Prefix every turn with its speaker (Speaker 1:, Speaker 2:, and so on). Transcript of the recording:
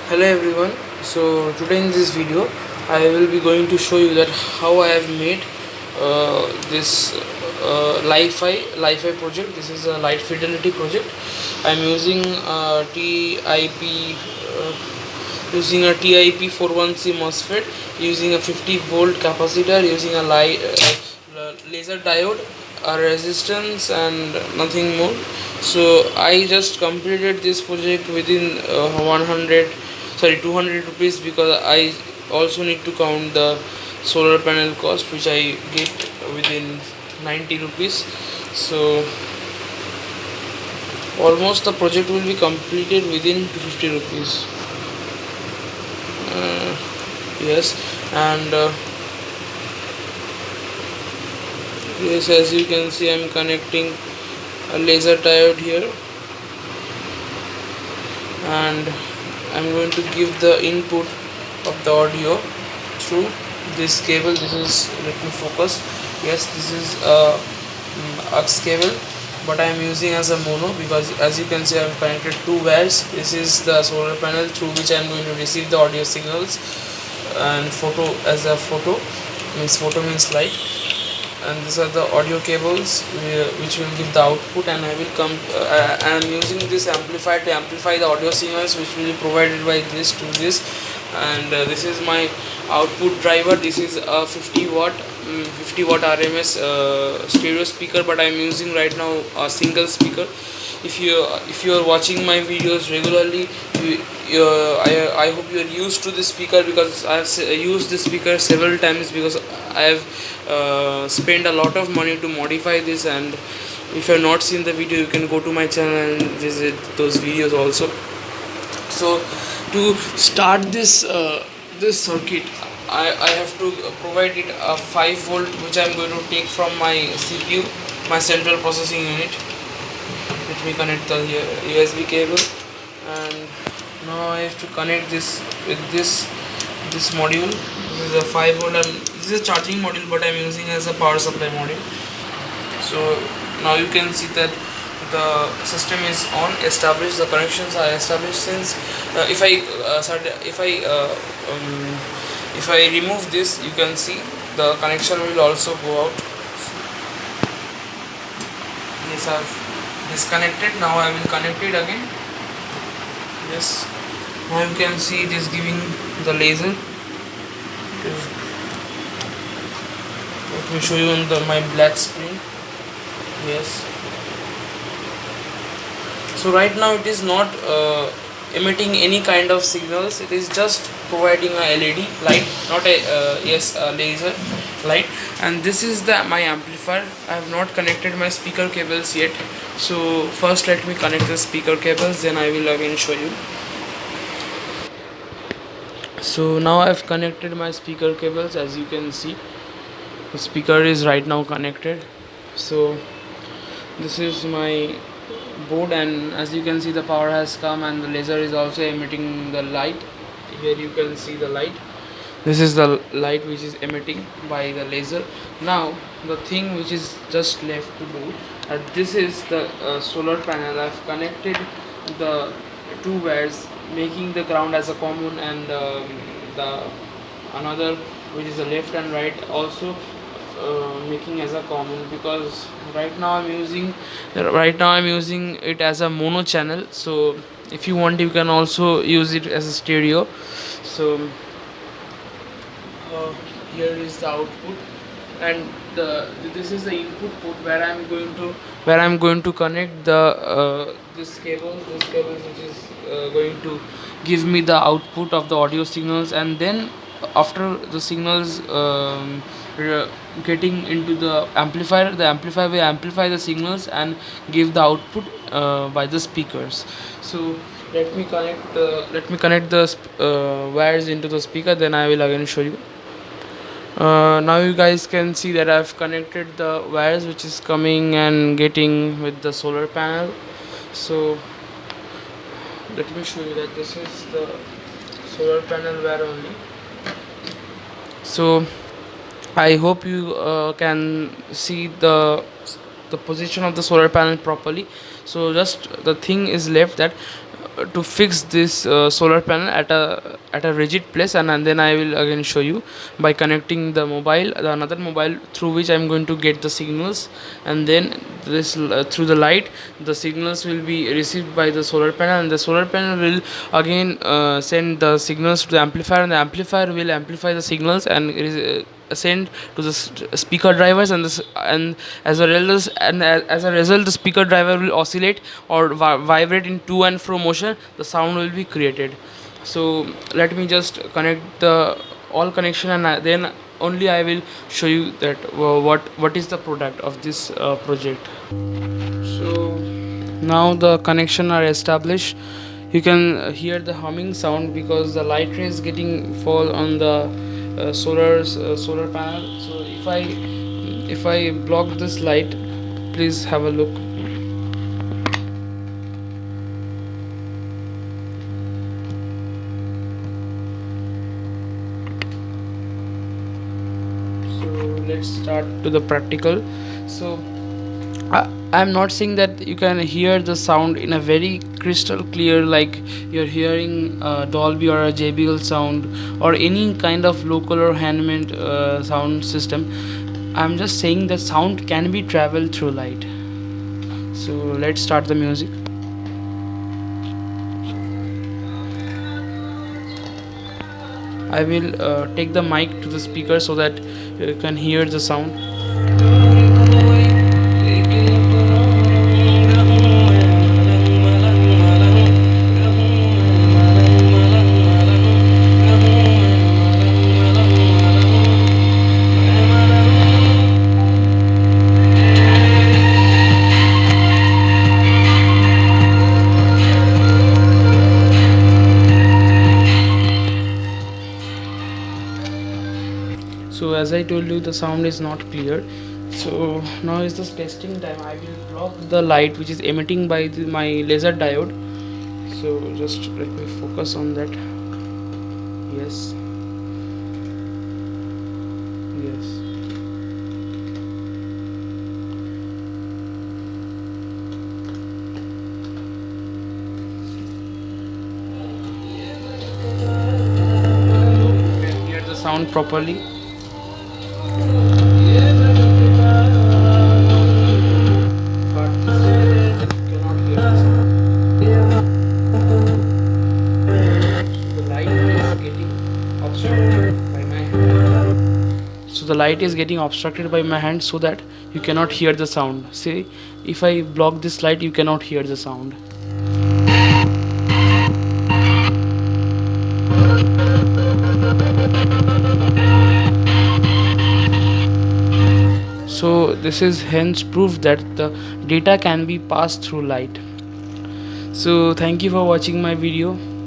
Speaker 1: Hello everyone. So today in this video I will be going to show you that how I have made this Li-Fi project. This is a light fidelity project. I am using TIP 41C MOSFET, using a 50 volt capacitor, using a laser diode, a resistance, and nothing more. So I just completed this project within 200 rupees, because I also need to count the solar panel cost, which I get within 90 rupees. So almost the project will be completed within 250 rupees. Yes, and yes, as you can see, I'm connecting a laser diode here, and I'm going to give the input of the audio through this cable. This is, let me focus. Yes, this is a aux cable, but I am using as a mono, because as you can see I have connected two wires. This is the solar panel through which I am going to receive the audio signals, and photo means light, and these are the audio cables which will give the output. And I am using this amplifier to amplify the audio signals, which will be provided by this to this. And this is my output driver. This is a 50 watt RMS stereo speaker, but I am using right now a single speaker. If you are watching my videos regularly, I hope you are used to this speaker, because I have used this speaker several times, because I have spent a lot of money to modify this. And if you have not seen the video, you can go to my channel and visit those videos also. So to start this circuit, I have to provide it a 5 volt, which I am going to take from my CPU, my central processing unit. Let me connect the USB cable, and now I have to connect this with this module. This is a 5 volt, and this is a charging module, but I am using as a power supply module. So now you can see that the system is on, established. The connections are established. Since if I remove this, you can see the connection will also go out. Yes, I've disconnected. Now I will connect it again. Yes, now you can see it is giving the laser. Let me show you on my black screen. Yes, so right now it is not emitting any kind of signals. It is just providing a LED light, not a laser light. And this is my amplifier. I have not connected my speaker cables yet, so first let me connect the speaker cables, then I will again show you. So now I have connected my speaker cables. As you can see, the speaker is right now connected. So this is my board, and as you can see, the power has come, and the laser is also emitting the light. Here you can see the light. This is the light which is emitting by the laser. Now the thing which is just left to do, this is the solar panel. I've connected the two wires, making the ground as a common, and the another, which is the left and right, also making as a common, because right now I'm using it as a mono channel. So if you want, you can also use it as a stereo. So here is the output, and this is the input port, where I'm going to connect the this cable which is going to give me the output of the audio signals. And then after the signals getting into the amplifier will amplify the signals and give the output by the speakers. So let me connect the wires into the speaker, then I will again show you. Now you guys can see that I've connected the wires which is coming and getting with the solar panel. So let me show you that this is the solar panel wire only. So I hope you can see the position of the solar panel properly. So just the thing is left, that to fix this solar panel at a rigid place, and then I will again show you by connecting the another mobile through which I'm going to get the signals, and then through the light the signals will be received by the solar panel, and the solar panel will again send the signals to the amplifier, and the amplifier will amplify the signals and send to the speaker drivers, and as a result the speaker driver will oscillate or vibrate in to and fro motion. The sound will be created. So let me just connect the all connection, and then only I will show you that what is the product of this project. So now the connection are established. You can hear the humming sound because the light rays getting fall on the solar panel. So if I block this light, please have a look. So let's start to the practical. So I'm not saying that you can hear the sound in a very crystal clear, like you're hearing Dolby or a JBL sound or any kind of local or handmade sound system. I'm just saying that sound can be traveled through light. So let's start the music. I will take the mic to the speaker so that you can hear the sound. So as I told you, the sound is not clear. So now is the testing time. I will block the light which is emitting by my laser diode. So just let me focus on that. Yes. Yes. You can hear the sound properly. So the light is getting obstructed by my hand so that you cannot hear the sound. See, if I block this light, you cannot hear the sound. So this is hence proof that the data can be passed through light. So thank you for watching my video.